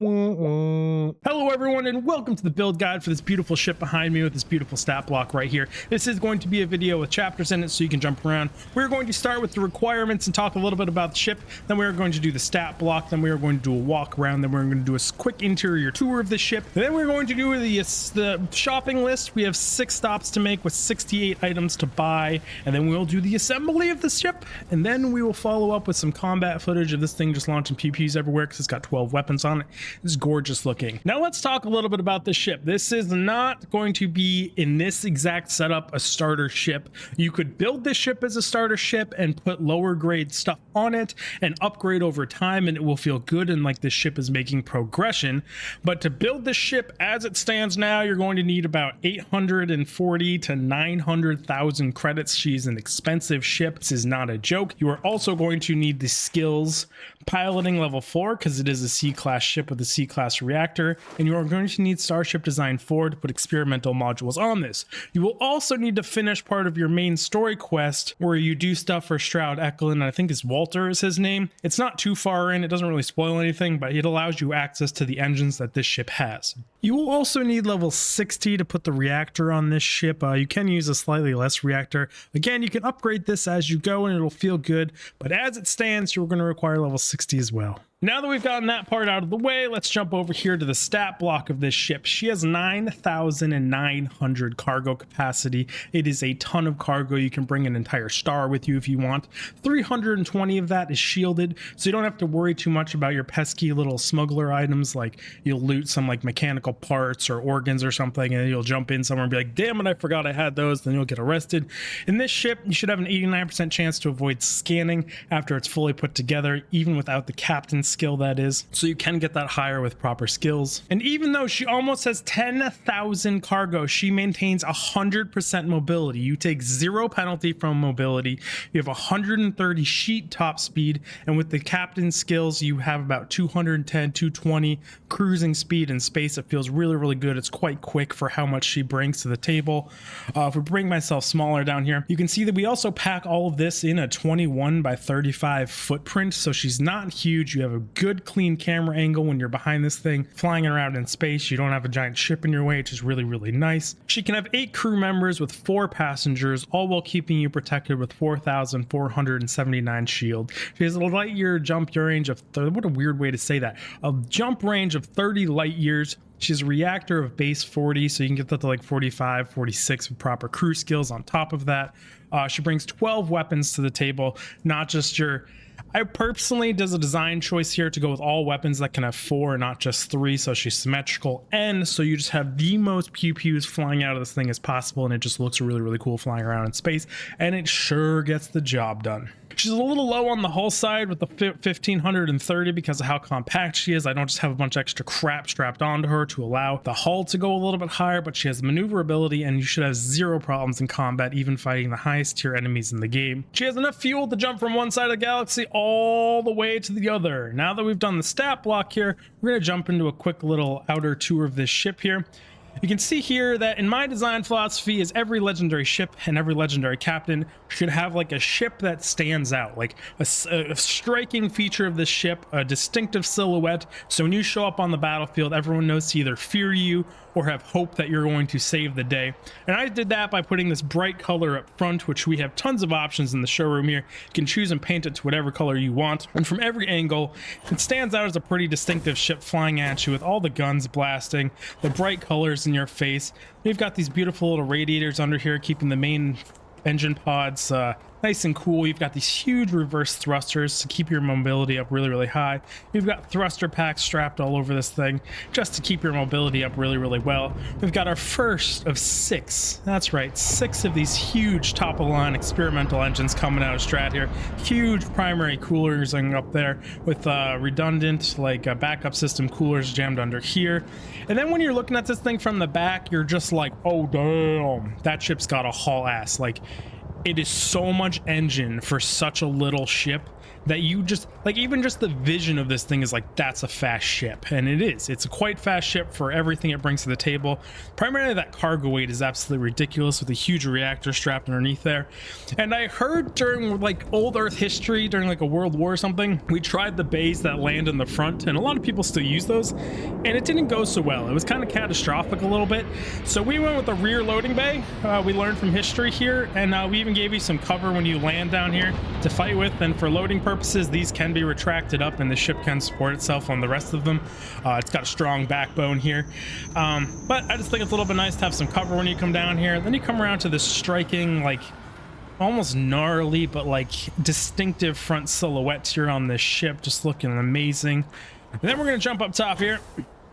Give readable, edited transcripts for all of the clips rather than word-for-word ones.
Hello everyone and welcome to the build guide for this beautiful ship behind me with this beautiful stat block right here. This is going to be a video with chapters in it so you can jump around. We're going to start with the requirements and talk a little bit about the ship. Then we're going to do the stat block. Then we're going to do a walk around. Then we're going to do a quick interior tour of the ship. Then we're going to do the shopping list. We have 6 stops to make with 68 items to buy. And then we'll do the assembly of the ship. And then we will follow up with some combat footage of this thing just launching pew-pews everywhere because it's got 12 weapons on it. It's gorgeous looking. Now let's talk a little bit about this ship. This is not going to be in this exact setup a starter ship. You could build this ship as a starter ship and put lower grade stuff on it and upgrade over time and it will feel good and like this ship is making progression. But to build this ship as it stands now, you're going to need about 840 to 900,000 credits. She's an expensive ship. This is not a joke. You are also going to need the skills piloting level 4 because it is a C-class ship with a C-class reactor, and you are going to need Starship Design 4 to put experimental modules on this. You will also need to finish part of your main story quest where you do stuff for Stroud, Eklund, I think is Walter is his name. It's not too far in, it doesn't really spoil anything, but it allows you access to the engines that this ship has. You will also need level 60 to put the reactor on this ship. You can use a slightly less reactor. Again, you can upgrade this as you go and it'll feel good, but as it stands, you're going to require level 60 as well. Now that we've gotten that part out of the way, let's jump over here to the stat block of this ship. She has 9,900 cargo capacity. It is a ton of cargo. You can bring an entire star with you if you want. 320 of that is shielded, so you don't have to worry too much about your pesky little smuggler items, like you'll loot some like mechanical parts or organs or something, and you'll jump in somewhere and be like, damn it, I forgot I had those, then you'll get arrested. In this ship, you should have an 89% chance to avoid scanning after it's fully put together, even without the captain's skill, that is, so you can get that higher with proper skills. And even though she almost has 10,000 cargo, she maintains 100% mobility. You take 0 penalty from mobility. You have 130 sheet top speed, and with the captain's skills you have about 210 220 cruising speed in space. It feels really good. It's quite quick for how much she brings to the table. If we bring myself smaller down here, you can see that we also pack all of this in a 21 by 35 footprint, so she's not huge. You have a good clean camera angle when you're behind this thing flying around in space. You don't have a giant ship in your way, which is really nice. She can have 8 crew members with 4 passengers, all while keeping you protected with 4,479 shield. She has a light year jump range of what a weird way to say that, a jump range of 30 light years. She's a reactor of base 40, so you can get that to like 45, 46 with proper crew skills on top of that. She brings 12 weapons to the table, not just your... I personally does a design choice here to go with all weapons that can have 4 and not just 3, so she's symmetrical, and so you just have the most pew-pews flying out of this thing as possible, and it just looks really cool flying around in space, and it sure gets the job done. She's a little low on the hull side with the 1,530 because of how compact she is. I don't just have a bunch of extra crap strapped onto her to allow the hull to go a little bit higher, but she has maneuverability and you should have 0 problems in combat, even fighting the highest tier enemies in the game. She has enough fuel to jump from one side of the galaxy all the way to the other. Now that we've done the stat block here, we're going to jump into a quick little outer tour of this ship here. You can see here that in my design philosophy is every legendary ship and every legendary captain should have like a ship that stands out, like a striking feature of this ship, a distinctive silhouette, so when you show up on the battlefield everyone knows to either fear you or have hope that you're going to save the day. And I did that by putting this bright color up front, which we have tons of options in the showroom here. You can choose and paint it to whatever color you want, and from every angle it stands out as a pretty distinctive ship flying at you with all the guns blasting, the bright colors in your face. We've got these beautiful little radiators under here keeping the main engine pods nice and cool. You've got these huge reverse thrusters to keep your mobility up really high. You've got thruster packs strapped all over this thing just to keep your mobility up really well. We've got our first of 6, that's right, 6 of these huge top of line experimental engines coming out of Stroud here. Huge primary coolers up there with redundant like backup system coolers jammed under here. And then when you're looking at this thing from the back, you're just like, oh damn, that ship's got a haul ass. Like, it is so much engine for such a little ship that you just like, even just the vision of this thing is like, that's a fast ship. And it is. It's a quite fast ship for everything it brings to the table. Primarily that cargo weight is absolutely ridiculous with a huge reactor strapped underneath there. And I heard during like old Earth history, during like a world war or something, we tried the bays that land in the front, and a lot of people still use those, and it didn't go so well. It was kind of catastrophic a little bit. So we went with the rear loading bay. We learned from history here, and we even gave you some cover when you land down here to fight with. And for loading purposes, these can be retracted up and the ship can support itself on the rest of them. It's got a strong backbone here, but I just think it's a little bit nice to have some cover when you come down here. Then you come around to this striking, like almost gnarly but like distinctive front silhouettes here on this ship, just looking amazing. And then we're going to jump up top here,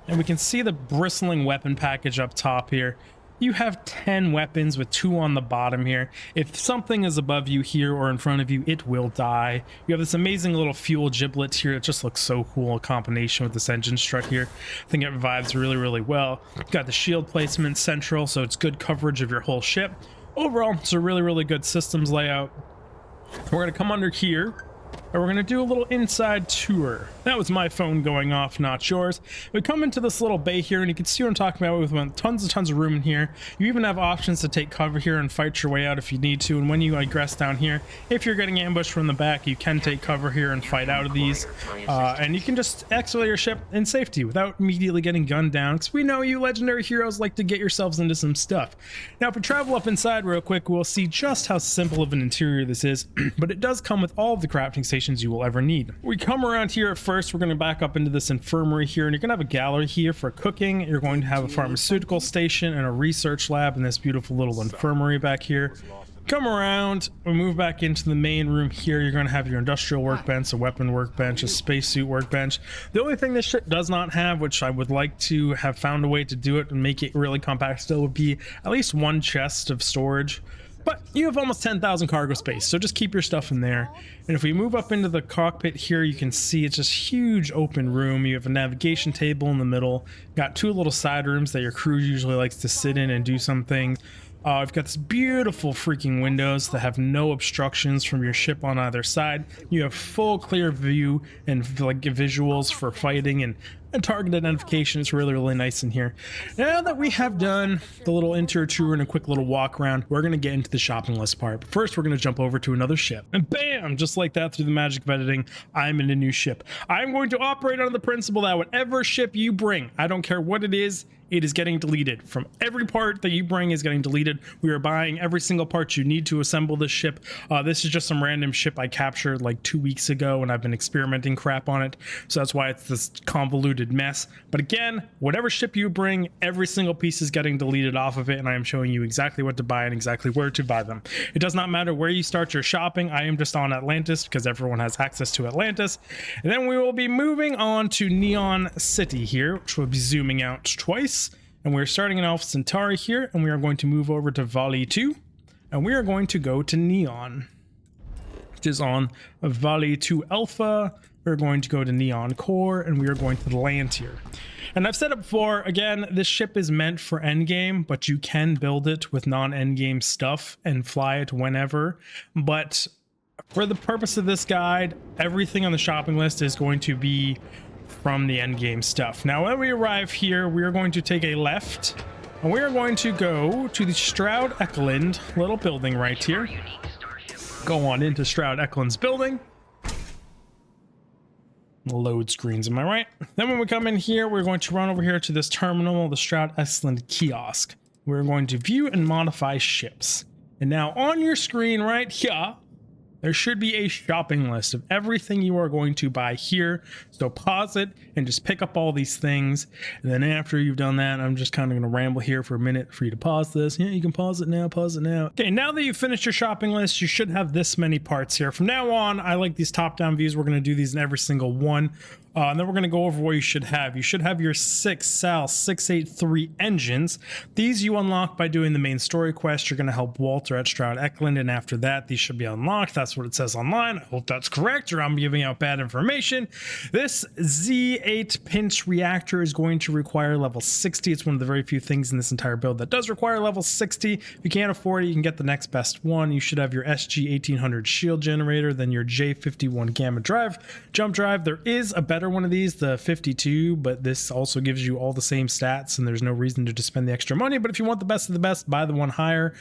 and we can see the bristling weapon package up top here. You have 10 weapons with 2 on the bottom here. If something is above you here or in front of you, it will die. You have this amazing little fuel giblet here. It just looks so cool, a combination with this engine strut here. I think it vibes really, really well. Got the shield placement central, so it's good coverage of your whole ship. Overall, it's a really, really good systems layout. We're going to come under here, and we're going to do a little inside tour. That was my phone going off, not yours. We come into this little bay here, and you can see what I'm talking about. With tons of room in here. You even have options to take cover here and fight your way out if you need to. And when you egress down here, if you're getting ambushed from the back, you can take cover here and fight out of these. And you can just exfil your ship in safety without immediately getting gunned down, because we know you legendary heroes like to get yourselves into some stuff. Now, if we travel up inside real quick, we'll see just how simple of an interior this is, but it does come with all of the crafting stations you will ever need. We come around here at first. We're going to back up into this infirmary here, and you're going to have a gallery here for cooking. You're going to have a pharmaceutical station and a research lab in this beautiful little infirmary back here. Come around, we move back into the main room here. You're going to have your industrial workbench, a weapon workbench, a spacesuit workbench. The only thing this ship does not have, which I would like to have found a way to do it and make it really compact still, would be at least 1 chest of storage. But you have almost 10,000 cargo space, so just keep your stuff in there. And if we move up into the cockpit here, you can see it's just huge open room. You have a navigation table in the middle. Got 2 little side rooms that your crew usually likes to sit in and do something. I've got this beautiful freaking windows that have no obstructions from your ship on either side. You have full clear view and like visuals for fighting and target identification. Is really, really nice in here. Now that we have done the little interior tour and a quick little walk around, we're going to get into the shopping list part. But first, we're going to jump over to another ship. And bam, just like that, through the magic of editing, I'm in a new ship. I'm going to operate on the principle that whatever ship you bring, I don't care what it is getting deleted. From every part that you bring is getting deleted. We are buying every single part you need to assemble this ship. This is just some random ship I captured like 2 weeks ago, and I've been experimenting crap on it. So that's why it's this convoluted mess. But again, whatever ship you bring, every single piece is getting deleted off of it, and I am showing you exactly what to buy and exactly where to buy them. It does not matter where you start your shopping. I am just on Atlantis because everyone has access to Atlantis. And then we will be moving on to Neon City here, which will be zooming out twice. And we're starting in Alpha Centauri here, and we are going to move over to Valley 2, and we are going to go to Neon, which is on Valley 2 Alpha. We're going to go to Neon Core, and we are going to land here. And I've said it before, again, this ship is meant for endgame, but you can build it with non-endgame stuff and fly it whenever. But for the purpose of this guide, everything on the shopping list is going to be from the end game stuff. Now, when we arrive here, we are going to take a left, and we are going to go to the Stroud Eklund little building right here. Go on into Stroud Eklund's building. Load screens, am I right? Then when we come in here, we're going to run over here to this terminal, the Stroud Eklund kiosk. We're going to view and modify ships. And now on your screen right here, there should be a shopping list of everything you are going to buy here. So pause it and just pick up all these things. And then after you've done that, I'm just kind of going to ramble here for a minute for you to pause this. Yeah, you can pause it now, pause it now. Okay, now that you've finished your shopping list, you should have this many parts here. From now on, I like these top-down views. We're going to do these in every single one. And then we're going to go over what you should have. You should have your 6 SAL 683 engines. These you unlock by doing the main story quest. You're going to help Walter at Stroud Eklund, and after that, these should be unlocked. That's what it says online. I hope that's correct, or I'm giving out bad information. This Z8 pinch reactor is going to require level 60. It's one of the very few things in this entire build that does require level 60. If you can't afford it, you can get the next best one. You should have your SG 1800 shield generator, then your J51 gamma drive, jump drive. There is a better one of these, the 52, but this also gives you all the same stats and there's no reason to just spend the extra money. But if you want the best of the best, buy the one higher.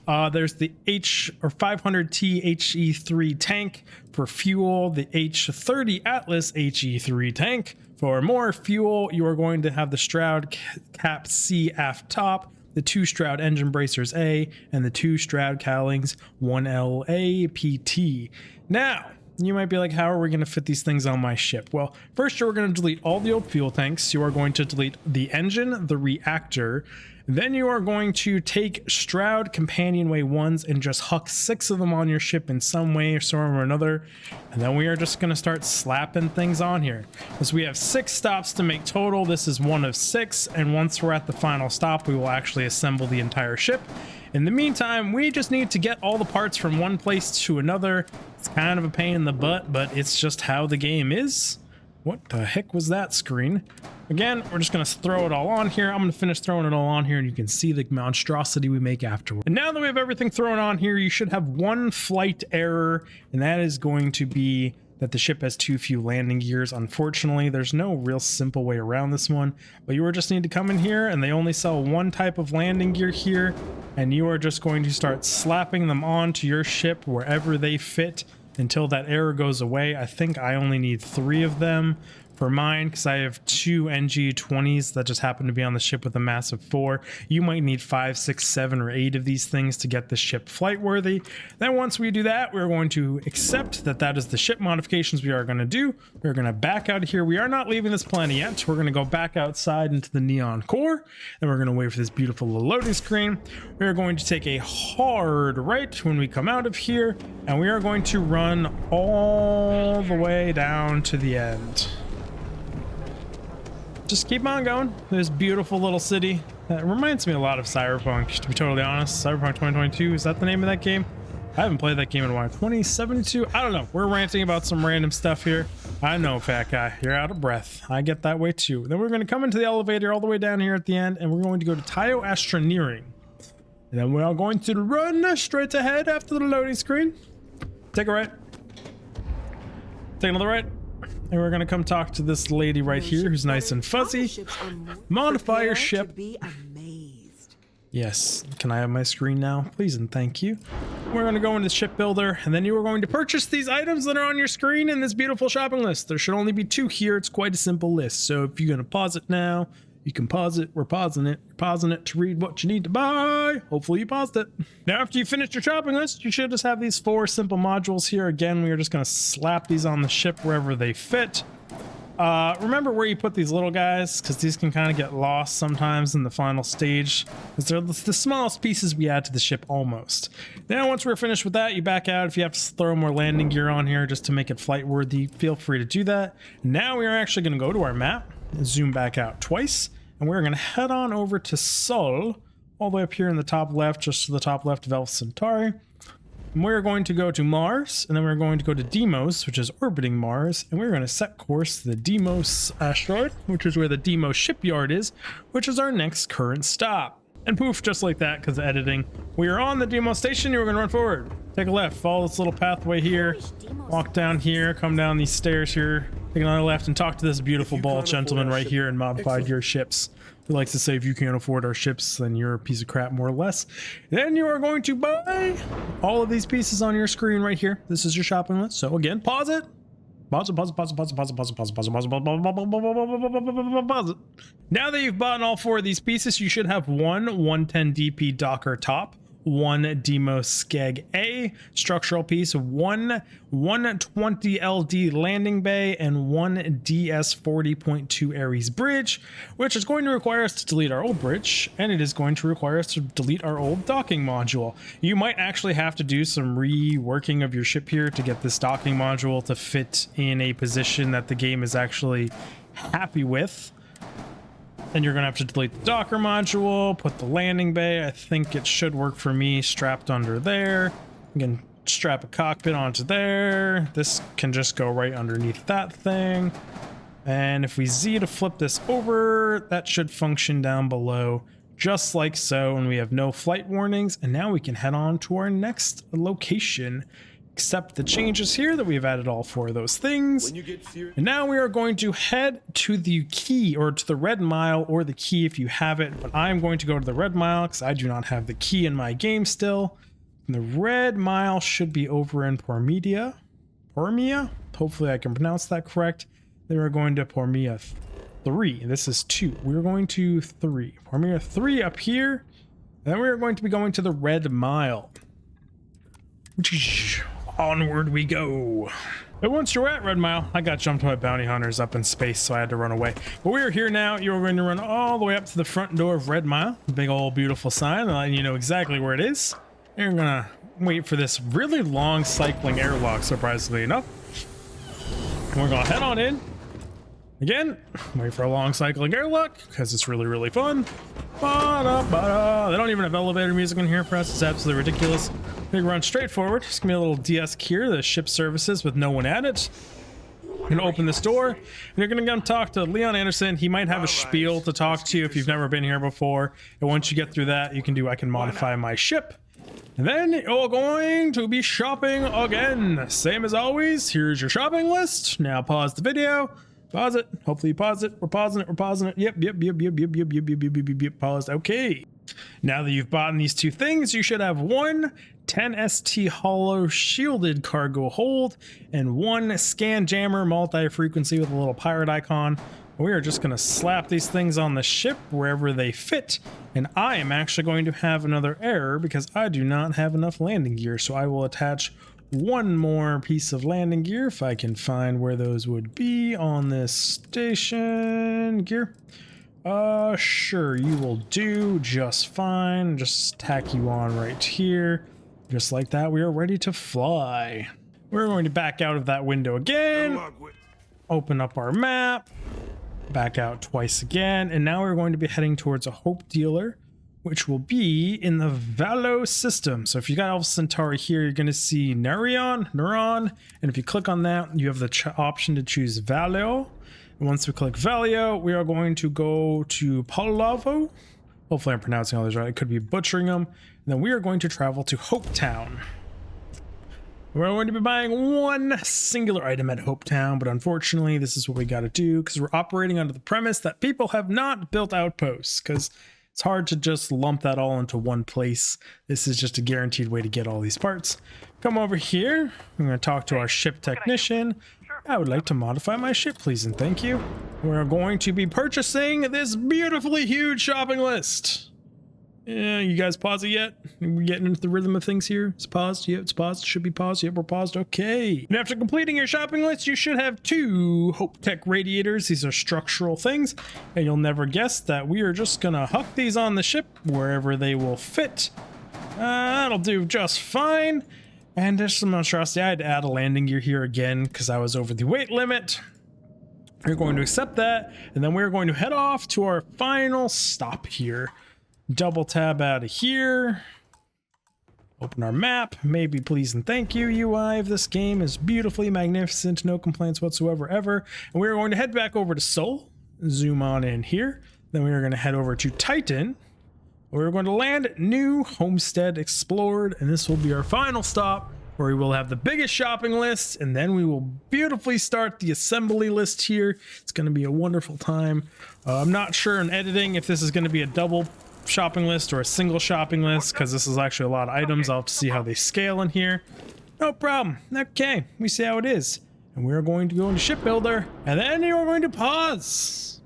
There's the H500T HE3 tank for fuel, the H30 Atlas HE3 tank for more fuel. You are going to have the Stroud Cap C aft top, the 2 Stroud engine bracers A, and the 2 Stroud cowlings 1LA PT. Now, you might be like, how are we going to fit these things on my ship? Well, first you're going to delete all the old fuel tanks. You are going to delete the engine, the reactor. Then you are going to take Stroud companionway 1s and just huck 6 of them on your ship in some way or form or another. And then we are just going to start slapping things on here. Because we have 6 stops to make total. This is one of 6. And once we're at the final stop, we will actually assemble the entire ship. In the meantime, we just need to get all the parts from one place to another. It's kind of a pain in the butt, but it's just how the game is. What the heck was that screen? Again, we're just going to throw it all on here. I'm going to finish throwing it all on here and you can see the monstrosity we make afterward. And now that we have everything thrown on here, you should have one flight error, and that is going to be that the ship has too few landing gears. Unfortunately, there's no real simple way around this one, but you just need to come in here and they only sell one type of landing gear here, and you are just going to start slapping them onto your ship wherever they fit until that error goes away. I think I only need 3 of them for mine because I have 2 NG20s that just happen to be on the ship with a massive 4. You might need 5, 6, 7, or 8 of these things to get the ship flight worthy. Then once we do that, we're going to accept that that is the ship modifications we are going to do. We're going to back out of here. We are not leaving this planet yet. We're going to go back outside into the neon core, and we're going to wait for this beautiful little loading screen. We are going to take a hard right when we come out of here, and we are going to run all the way down to the end. Just keep on going. This beautiful little city. That reminds me a lot of Cyberpunk, to be totally honest. Cyberpunk 2022, is that the name of that game? I haven't played that game in a while. 2072? I don't know. We're ranting about some random stuff here. I know, fat guy. You're out of breath. I get that way too. Then we're going to come into the elevator all the way down here at the end, and we're going to go to Taiyo Astroneering. And then we are going to run straight ahead after the loading screen. Take a right. Take another right. And we're going to come talk to this lady right here who's nice and fuzzy. Modify your ship. Yes. Can I have my screen now? Please and thank you. We're going to go into the ship builder, and then you are going to purchase these items that are on your screen in this beautiful shopping list. There should only be 2 here. It's quite a simple list. So if you're going to pause it now, you can pause it. We're pausing it. You're pausing it to read what you need to buy. Hopefully you paused it. Now, after you finish your shopping list, you should just have these 4 simple modules here. Again, we are just going to slap these on the ship wherever they fit. Remember where you put these little guys, because these can kind of get lost sometimes in the final stage, because they're the smallest pieces we add to the ship almost. Now, once we're finished with that, you back out. If you have to throw more landing gear on here just to make it flight worthy, feel free to do that. Now we are actually going to go to our map, zoom back out twice, and we're going to head on over to Sol, all the way up here in the top left, just to the top left of Alpha Centauri. And we're going to go to Mars, and then we're going to go to Deimos, which is orbiting Mars, and we're going to set course to the Deimos asteroid, which is where the Deimos shipyard is, which is our next current stop. And poof, just like that, because of editing, we are on the Deimos station. You're going to run forward, take a left, follow this little pathway here, walk down here, come down these stairs here, take another left, and talk to this beautiful bald gentleman right here and modified your ships. Who likes to say if you can't afford our ships, then you're a piece of crap, more or less. Then you are going to buy all of these pieces on your screen right here. This is your shopping list. So again, pause it. Pause it, pause it, pause it, pause it, pause it, pause it, pause it, pause it, pause it, pause it. Now that you've bought all 4 of these pieces, you should have one 110 DP Docker top, one Deimos Skeg A structural piece, one 120 LD landing bay, and one DS 40.2 Ares bridge, which is going to require us to delete our old bridge, and it is going to require us to delete our old docking module. You might actually have to do some reworking of your ship here to get this docking module to fit in a position that the game is actually happy with. And you're gonna have to delete the docker module, put the landing bay. I think it should work for me strapped under there. You can strap a cockpit onto there. This can just go right underneath that thing. And if we Z to flip this over, that should function down below just like so. And we have no flight warnings. And now we can head on to our next location. Accept the changes here that we've added all four of those things. And now we are going to head to the key, or to the red mile, or the key if you have it. But I'm going to go to the red mile because I do not have the key in my game still. And the red mile should be over in Pormia. Hopefully I can pronounce that correct. Then we're going to Pormia 3. This is 2. We're going to 3. Pormia 3 up here. And then we're going to be going to the red mile. Onward we go. But once you're at Red Mile, I got jumped by bounty hunters up in space, so I had to run away. But we are here now. You're going to run all the way up to the front door of Red Mile. Big old beautiful sign, letting you know exactly where it is. You're gonna wait for this really long cycling airlock, surprisingly enough. And we're gonna head on in. Again, wait for a long cycling airlock, because it's really, really fun. Ba-da-ba-da. They don't even have elevator music in here for us. It's absolutely ridiculous. We run straight forward. It's gonna be a little desk here, the ship services with no one at it. You're gonna open this door, and you're gonna come talk to Leon Anderson. He might have a spiel to talk to you if you've never been here before. And once you get through that, you can do I can modify my ship. And then you're going to be shopping again. Same as always. Here's your shopping list. Now pause the video. Pause it. Hopefully you pause it. We're pausing it. We're pausing it. Yep. Paused. Okay. Now that you've bought these two things, you should have one 10ST hollow shielded cargo hold and one scan jammer multi-frequency with a little pirate icon. We are just going to slap these things on the ship wherever they fit. And I am actually going to have another error because I do not have enough landing gear. So I will attach one more piece of landing gear if I can find where those would be on this station gear. Sure, you will do just fine. Just tack you on right here. Just like that, we are ready to fly. We're going to back out of that window again. Open up our map. Back out twice again. And now we're going to be heading towards a Hope dealer, which will be in the Valo system. So if you got Alpha Centauri here, you're going to see Neuron. And if you click on that, you have the option to choose Valo. And once we click Valio, we are going to go to Palavo. Hopefully I'm pronouncing all these right. I could be butchering them. And then we are going to travel to Hopetown. We're going to be buying one singular item at Hopetown, but unfortunately, this is what we got to do because we're operating under the premise that people have not built outposts because it's hard to just lump that all into one place. This is just a guaranteed way to get all these parts. Come over here. I'm going to talk to our ship technician. I would like to modify my ship, please, and thank you. We're going to be purchasing this beautifully huge shopping list. Yeah, you guys pause it yet? We're getting into the rhythm of things here. It's paused. Yep, it's paused. It should be paused. Yep, we're paused. Okay. And after completing your shopping list, you should have two Hope Tech radiators. These are structural things, and you'll never guess that we are just gonna huck these on the ship wherever they will fit. That'll do just fine. And there's some monstrosity. I had to add a landing gear here again because I was over the weight limit. We're going to accept that, and then we're going to head off to our final stop here. Double tab out of here. Open our map. Maybe, please, and thank you. UI of this game is beautifully magnificent. No complaints whatsoever, ever. And we're going to head back over to Seoul. Zoom on in here. Then we are going to head over to Titan. We're going to land New Homestead Explored. And this will be our final stop, where we will have the biggest shopping list. And then we will beautifully start the assembly list here. It's going to be a wonderful time. I'm not sure in editing if this is going to be a double shopping list or a single shopping list because this is actually a lot of items. I'll have to see how they scale in here. No problem. Okay, we see how it is. And we're going to go into shipbuilder, and then you're going to pause.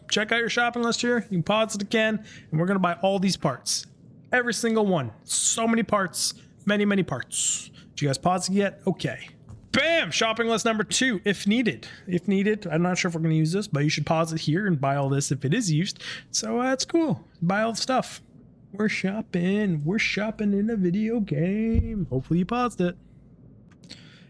Check out your shopping list here. You can pause it again, and we're going to buy all these parts. Every single one. So many parts. Many parts. Did you guys pause it yet? Okay. Bam! Shopping list number 2, if needed. If needed. I'm not sure if we're going to use this, but you should pause it here and buy all this if it is used. So that's cool. Buy all the stuff. We're shopping. We're shopping in a video game. Hopefully you paused it.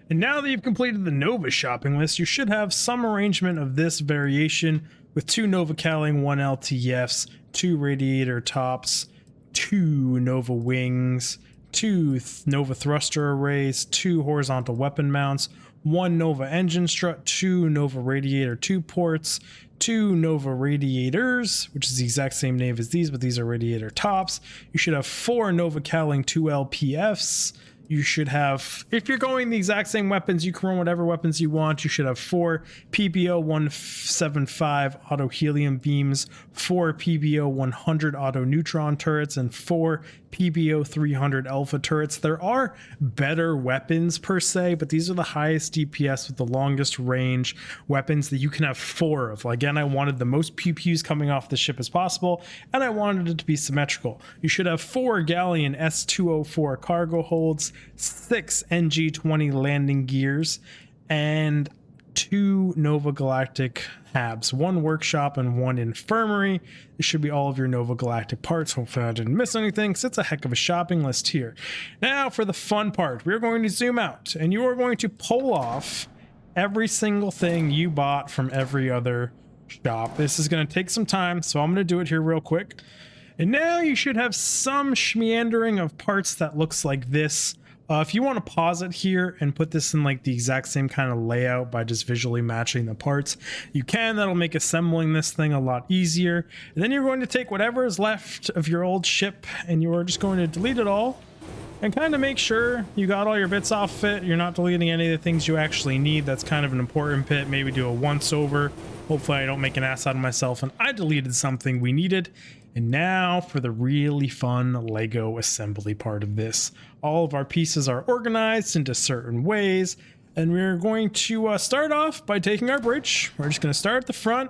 And now that you've completed the Nova shopping list, you should have some arrangement of this variation with 2 Nova Cowling, 1 LTFs, 2 Radiator Tops, 2 Nova Wings, 2 Nova Thruster Arrays, 2 Horizontal Weapon Mounts, 1 Nova Engine Strut, 2 Nova Radiator 2 ports, 2 Nova Radiators, which is the exact same name as these, but these are Radiator Tops. You should have 4 Nova Cowling 2 LPFs. You should have, if you're going the exact same weapons, you can run whatever weapons you want. You should have 4 PBO 175 auto helium beams, 4 PBO 100 auto neutron turrets, and 4 PBO 300 alpha turrets. There are better weapons per se, but these are the highest DPS with the longest range weapons that you can have 4 of. Again, I wanted the most pew-pews coming off the ship as possible, and I wanted it to be symmetrical. You should have 4 Galleon S204 cargo holds, 6 NG-20 landing gears, and 2 Nova Galactic Habs, 1 workshop and 1 infirmary. This should be all of your Nova Galactic parts. Hopefully I didn't miss anything, because it's a heck of a shopping list here. Now for the fun part, we're going to zoom out and you are going to pull off every single thing you bought from every other shop. This is going to take some time, so I'm going to do it here real quick. And now you should have some meandering of parts that looks like this. If you want to pause it here and put this in like the exact same kind of layout by just visually matching the parts, you can. That'll make assembling this thing a lot easier. And then you're going to take whatever is left of your old ship and you are just going to delete it all and kind of make sure you got all your bits off it. You're not deleting any of the things you actually need. That's kind of an important bit. Maybe do a once over. Hopefully I don't make an ass out of myself and I deleted something we needed. And now for the really fun Lego assembly part of this. All of our pieces are organized into certain ways, and we're going to start off by taking our bridge. We're just going to start at the front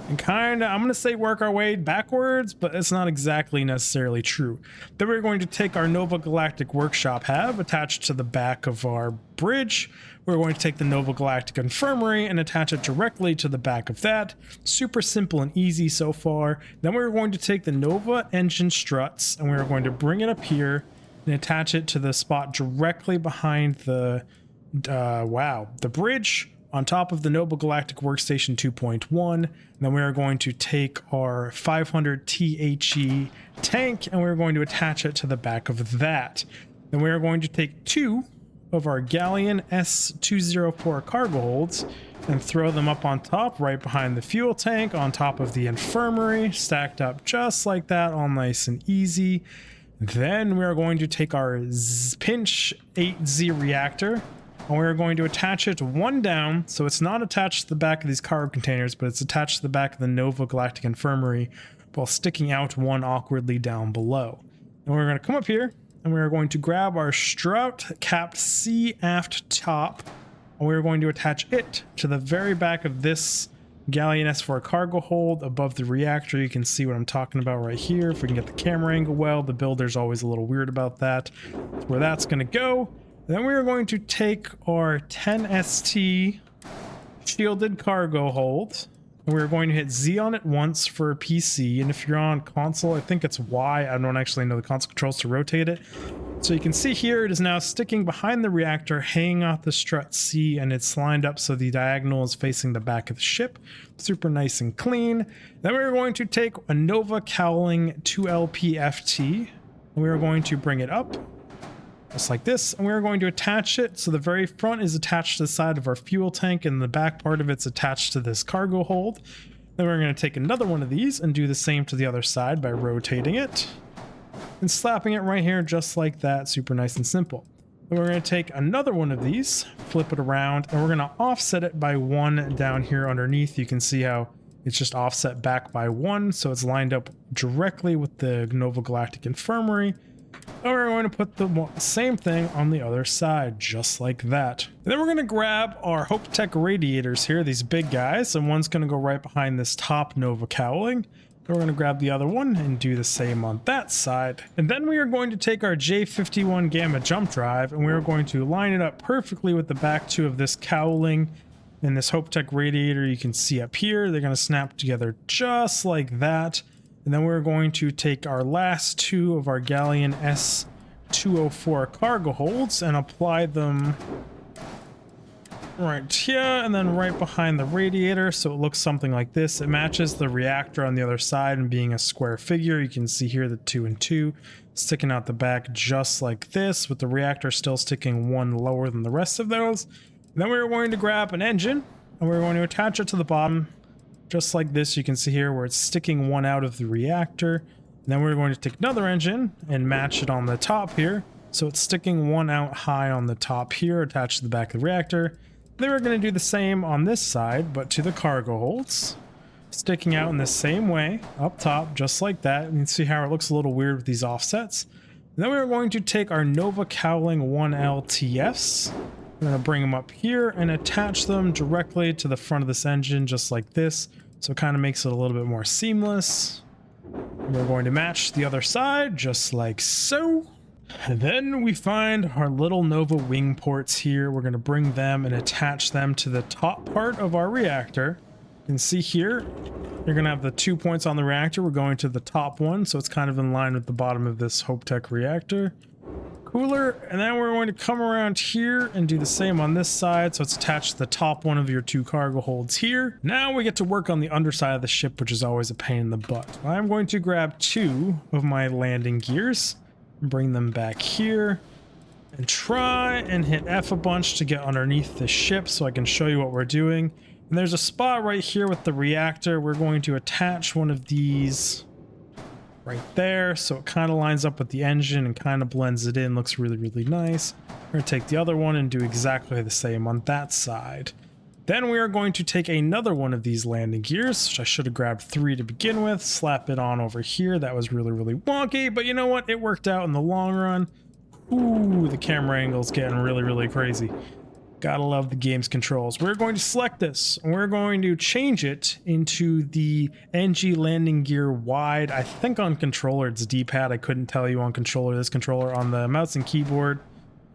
and kind of, I'm going to say work our way backwards, but it's not exactly necessarily true. Then we're going to take our Nova Galactic Workshop Hab attached to the back of our bridge. We're going to take the Nova Galactic Infirmary and attach it directly to the back of that. Super simple and easy so far. Then we're going to take the Nova Engine Struts and we're going to bring it up here and attach it to the spot directly behind the, the bridge on top of the Nova Galactic Workstation 2.1. Then we are going to take our 500 THE tank and we're going to attach it to the back of that. Then we are going to take 2 of our Galleon S204 cargo holds and throw them up on top right behind the fuel tank on top of the infirmary, stacked up just like that, all nice and easy. Then we are going to take our Pinch 8Z reactor and we're going to attach it 1 down, so it's not attached to the back of these cargo containers, but it's attached to the back of the Nova Galactic Infirmary while sticking out 1 awkwardly down below. And we're going to come up here and we're going to grab our Stroud capped C aft top and we're going to attach it to the very back of this Galleon S4 cargo hold above the reactor. You can see what I'm talking about right here. If we can get the camera angle well, the builder's always a little weird about that. That's where that's going to go. Then we're going to take our 10ST shielded cargo hold and we're going to hit Z on it once for a PC, and if you're on console, I think it's Y. I don't actually know the console controls to rotate it. So you can see here it is now sticking behind the reactor, hanging off the strut C, and it's lined up so the diagonal is facing the back of the ship. Super nice and clean. Then we're going to take a Nova Cowling 2LPFT and we're going to bring it up just like this, and we're going to attach it so the very front is attached to the side of our fuel tank and the back part of it's attached to this cargo hold. Then we're going to take another one of these and do the same to the other side by rotating it and slapping it right here just like that. Super nice and simple. Then we're going to take another one of these, flip it around, and we're going to offset it by 1 down here underneath. You can see how it's just offset back by 1, so it's lined up directly with the Nova Galactic Infirmary. And we're going to put the same thing on the other side, just like that. And then we're going to grab our Hopetech radiators here, these big guys, and one's going to go right behind this top Nova Cowling. We're going to grab the other one and do the same on that side. And then we are going to take our J51 Gamma jump drive and we're going to line it up perfectly with the back two of this cowling and this Hopetech radiator you can see up here. They're going to snap together just like that. And then we're going to take our last two of our Galleon S204 cargo holds and apply them right here and then right behind the radiator, so it looks something like this. It matches the reactor on the other side and being a square figure. You can see here the 2 and 2 sticking out the back just like this, with the reactor still sticking one lower than the rest of those. And then we're going to grab an engine and we're going to attach it to the bottom just like this. You can see here where it's sticking one out of the reactor. And then we're going to take another engine and match it on the top here, so it's sticking one out high on the top here, attached to the back of the reactor. Then we're going to do the same on this side, but to the cargo holds, sticking out in the same way up top, just like that. And you can see how it looks a little weird with these offsets. And then we're going to take our Nova Cowling 1LTFs. We're going to bring them up here and attach them directly to the front of this engine, just like this. So it kind of makes it a little bit more seamless. And we're going to match the other side, just like so. And then we find our little Nova wing ports here. We're going to bring them and attach them to the top part of our reactor. You can see here, you're going to have the 2 points on the reactor. We're going to the top one, so it's kind of in line with the bottom of this Hopetech reactor cooler. And then we're going to come around here and do the same on this side, so it's attached to the top one of your 2 cargo holds here. Now we get to work on the underside of the ship, which is always a pain in the butt. I'm going to grab 2 of my landing gears, bring them back here, and try and hit F a bunch to get underneath the ship so I can show you what we're doing. And there's a spot right here with the reactor. We're going to attach one of these right there, so it kind of lines up with the engine and kind of blends it in. Looks really, really nice. We're going to take the other one and do exactly the same on that side. Then we are going to take another one of these landing gears, which I should have grabbed 3 to begin with, slap it on over here. That was really, really wonky, but you know what? It worked out in the long run. Ooh, the camera angle's getting really, really crazy. Gotta love the game's controls. We're going to select this, and we're going to change it into the NG landing gear wide. I think on controller it's D-pad. I couldn't tell you on controller. This controller on the mouse and keyboard,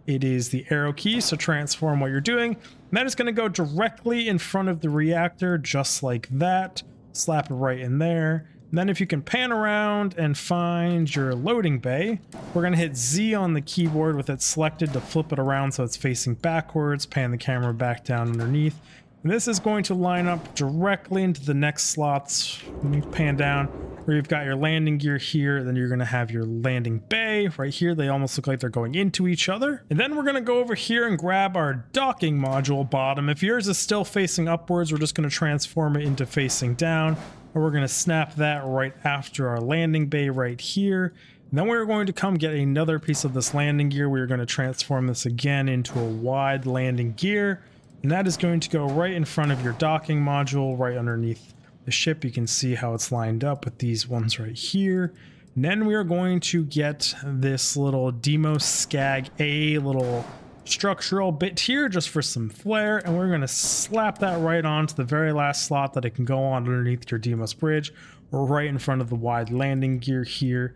it is the arrow key, so transform what you're doing. And that is going to go directly in front of the reactor, just like that. Slap it right in there. And then if you can pan around and find your loading bay, we're going to hit Z on the keyboard with it selected to flip it around so it's facing backwards, pan the camera back down underneath. And this is going to line up directly into the next slots. Let me pan down where you've got your landing gear here, then you're going to have your landing bay right here. They almost look like they're going into each other. And then we're going to go over here and grab our docking module bottom. If yours is still facing upwards, we're just going to transform it into facing down. Or we're going to snap that right after our landing bay right here. And then we're going to come get another piece of this landing gear. We're going to transform this again into a wide landing gear. And that is going to go right in front of your docking module, right underneath the ship. You can see how it's lined up with these ones right here. And then we are going to get this little Deimos Skag A little structural bit here just for some flair, and we're going to slap that right onto the very last slot that it can go on underneath your Deimos bridge, or right in front of the wide landing gear here.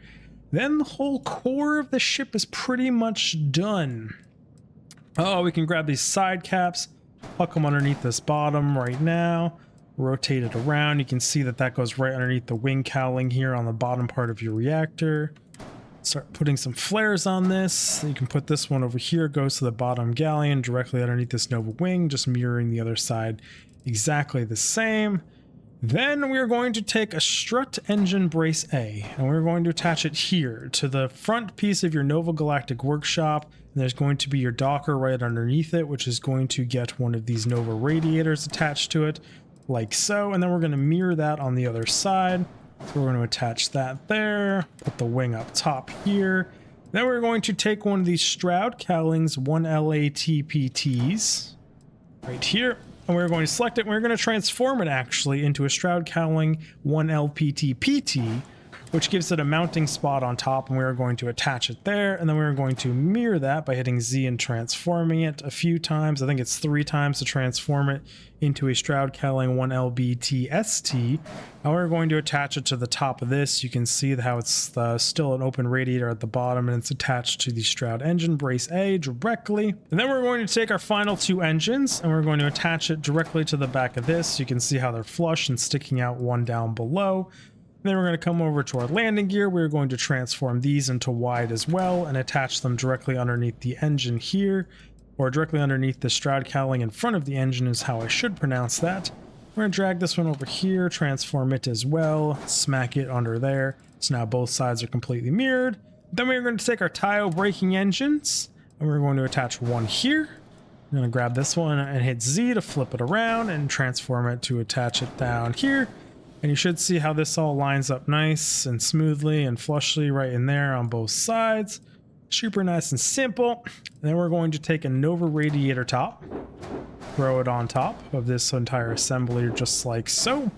Then the whole core of the ship is pretty much done. Oh, we can grab these side caps, pluck them underneath this bottom right now, rotate it around. You can see that that goes right underneath the wing cowling here on the bottom part of your reactor. Start putting some flares on this. You can put this one over here, goes to the bottom galleon directly underneath this Nova wing, just mirroring the other side exactly the same. Then we're going to take a strut engine brace A, and we're going to attach it here to the front piece of your Nova Galactic Workshop. And there's going to be your docker right underneath it, which is going to get one of these Nova radiators attached to it, like so. And then we're going to mirror that on the other side. So we're going to attach that there, put the wing up top here. Then we're going to take one of these Stroud Cowlings 1LATPTs right here, and we're going to select it. And we're going to transform it actually into a Stroud Cowling 1LPTPT which gives it a mounting spot on top, and we're going to attach it there, and then we're going to mirror that by hitting Z and transforming it a few times. I think it's 3 times to transform it into a Stroud Cowling 1LBTST. Now we're going to attach it to the top of this. You can see how it's still an open radiator at the bottom, and it's attached to the Stroud engine brace A directly. And then we're going to take our final 2 engines, and we're going to attach it directly to the back of this. You can see how they're flush and sticking out one down below. Then we're going to come over to our landing gear. We're going to transform these into wide as well and attach them directly underneath the engine here, or directly underneath the Stroud cowling in front of the engine is how I should pronounce that. We're going to drag this one over here, transform it as well, smack it under there. So now both sides are completely mirrored. Then we're going to take our Taiyo braking engines, and we're going to attach one here. I'm going to grab this one and hit Z to flip it around and transform it to attach it down here. And you should see how this all lines up nice and smoothly and flushly right in there on both sides. Super nice and simple. And then we're going to take a Nova radiator top, throw it on top of this entire assembly just like so.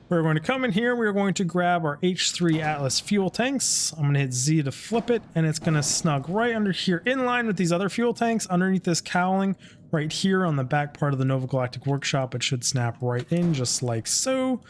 We're going to come in here. We're going to grab our H3 Atlas fuel tanks. I'm going to hit Z to flip it, and it's going to snug right under here in line with these other fuel tanks underneath this cowling right here on the back part of the Nova Galactic Workshop. It should snap right in just like so.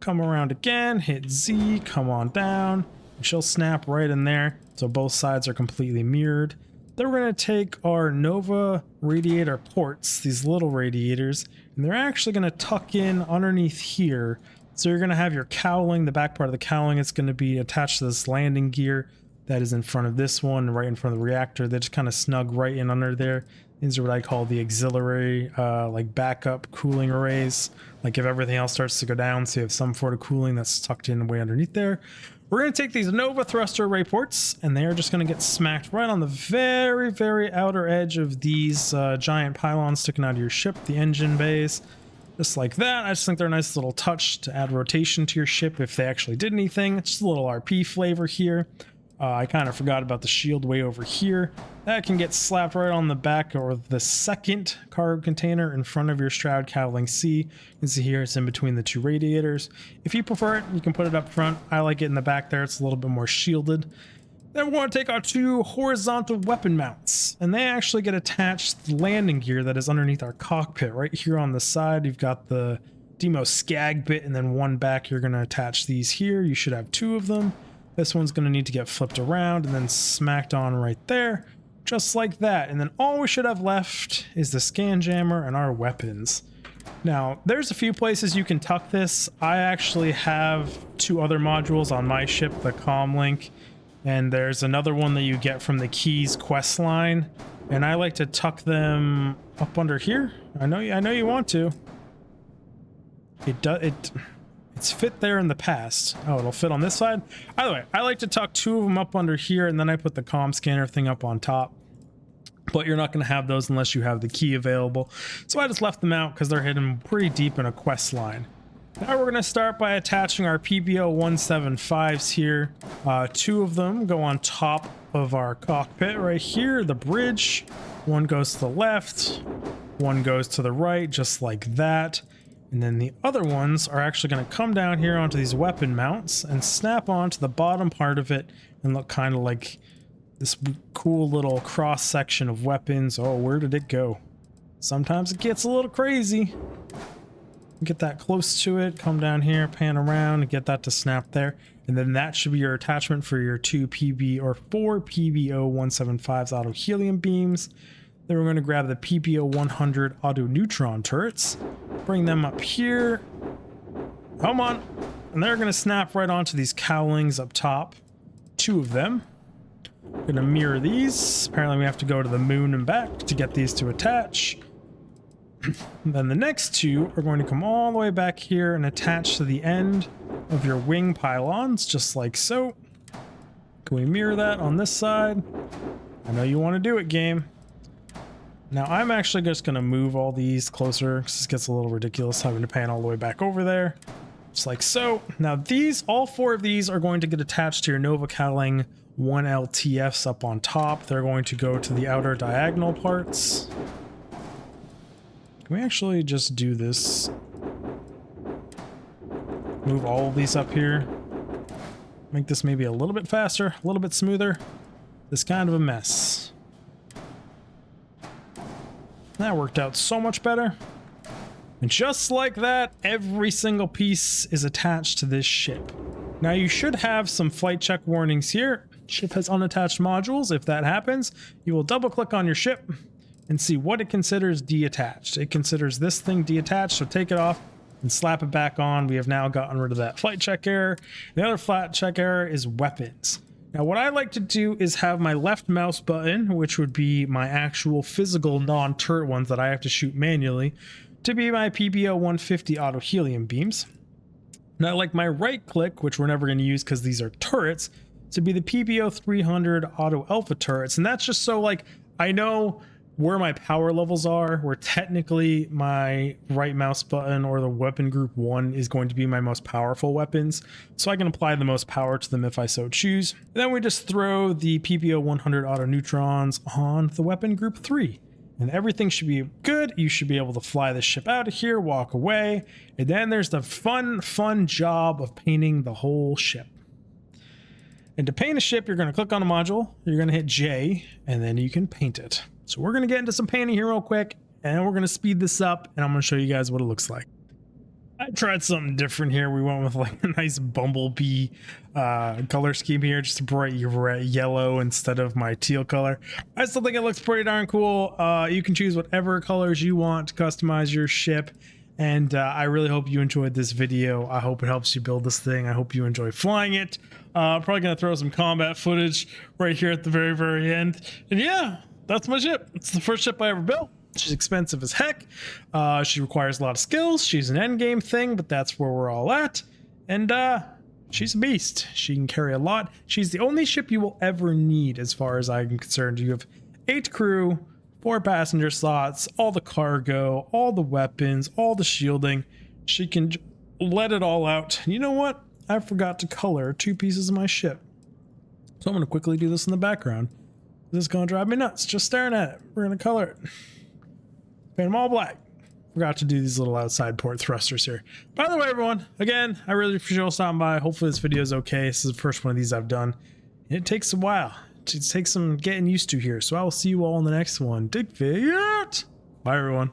Come around again, hit Z, come on down, and she'll snap right in there. So both sides are completely mirrored. Then we're going to take our Nova radiator ports, these little radiators, and they're actually going to tuck in underneath here. So you're going to have your cowling, the back part of the cowling, it's going to be attached to this landing gear that is in front of this one, right in front of the reactor. They just kind of snug right in under there. These are what I call the auxiliary, like backup cooling arrays. Like if everything else starts to go down, so you have some sort of cooling that's tucked in way underneath there. We're going to take these Nova thruster array ports, and they are just going to get smacked right on the very, very outer edge of these giant pylons sticking out of your ship, the engine bays. Just like that. I just think they're a nice little touch to add rotation to your ship if they actually did anything. It's just a little RP flavor here. I kind of forgot about the shield way over here. That can get slapped right on the back or the second cargo container in front of your Stroud cowling C. You can see here it's in between the 2 radiators. If you prefer it, you can put it up front. I like it in the back there. It's a little bit more shielded. Then we're going to take our 2 horizontal weapon mounts, and they actually get attached to the landing gear that is underneath our cockpit. Right here on the side, you've got the Deimos skag bit, and then one back, you're going to attach these here. You should have 2 of them. This one's going to need to get flipped around and then smacked on right there, just like that. And then all we should have left is the scan jammer and our weapons. Now, there's a few places you can tuck this. I actually have 2 other modules on my ship, the Comlink, and there's another one that you get from the Keys quest line, and I like to tuck them up under here. I know you want to. It's fit there in the past. Oh, it'll fit on this side. Either way, I like to tuck 2 of them up under here, and then I put the comm scanner thing up on top. But you're not going to have those unless you have the key available. So I just left them out because they're hidden pretty deep in a quest line. Now we're going to start by attaching our PBO 175s here. 2 of them go on top of our cockpit right here, the bridge. One goes to the left, one goes to the right, just like that. And then the other ones are actually going to come down here onto these weapon mounts and snap onto the bottom part of it and look kind of like this cool little cross section of weapons. Oh, where did it go? Sometimes it gets a little crazy. Get that close to it, come down here, pan around, and get that to snap there. And then that should be your attachment for your 4 PBO 175s auto helium beams. Then we're going to grab the PBO 100 auto neutron turrets, bring them up here. Come on. And they're going to snap right onto these cowlings up top. 2 of them. Going to mirror these. Apparently we have to go to the moon and back to get these to attach. Then the next 2 are going to come all the way back here and attach to the end of your wing pylons, just like so. Can we mirror that on this side? I know you want to do it, game. Now I'm actually just going to move all these closer because this gets a little ridiculous having to pan all the way back over there. Just like so. Now all 4 of these are going to get attached to your Nova Cowling 1LTFs up on top. They're going to go to the outer diagonal parts. Can we actually just do this? Move all of these up here. make this maybe a little bit faster, a little bit smoother. This kind of a mess. That worked out so much better. And just like that, every single piece is attached to this ship. Now you should have some flight check warnings here. Ship has unattached modules. If that happens, you will double click on your ship and see what it considers detached. It considers this thing detached, so take it off and slap it back on. We have now gotten rid of that flight check error. The other flight check error is weapons. Now what I like to do is have my left mouse button, which would be my actual physical non-turret ones that I have to shoot manually, to be my PBO 150 auto helium beams. And I like my right click, which we're never going to use because these are turrets, to be the PBO 300 auto alpha turrets. And that's just so like I know where my power levels are, where technically my right mouse button or the weapon group 1 is going to be my most powerful weapons, so I can apply the most power to them if I so choose. And then we just throw the PBO 100 auto neutrons on the weapon group 3. And everything should be good. You should be able to fly the ship out of here, walk away, and then there's the fun job of painting the whole ship. And to paint a ship, you're going to click on a module, you're going to hit J, and then you can paint it. So we're going to get into some painting here real quick, and we're going to speed this up, and I'm going to show you guys what it looks like. I tried something different here. We went with like a nice bumblebee color scheme here, just a bright yellow instead of my teal color. I still think it looks pretty darn cool. You can choose whatever colors you want to customize your ship, and I really hope you enjoyed this video. I hope it helps you build this thing. I hope you enjoy flying it. Probably gonna throw some combat footage right here at the very end. And yeah, that's my ship. It's the first ship I ever built. She's expensive as heck. She requires a lot of skills. She's an end game thing, but that's where we're all at. And she's a beast. She can carry a lot. She's the only ship you will ever need as far as I'm concerned. You have 8 crew, 4 passenger slots, all the cargo, all the weapons, all the shielding. She can let it all out. You know what? I forgot to color 2 pieces of my ship. So I'm going to quickly do this in the background. This is going to drive me nuts just staring at it. We're going to color it. Paint them all black. Forgot to do these little outside port thrusters here. By the way, everyone, again, I really appreciate you all stopping by. Hopefully this video is okay. This is the first one of these I've done. It takes a while. It takes some getting used to here. So I will see you all in the next one. Dig out. Bye, everyone.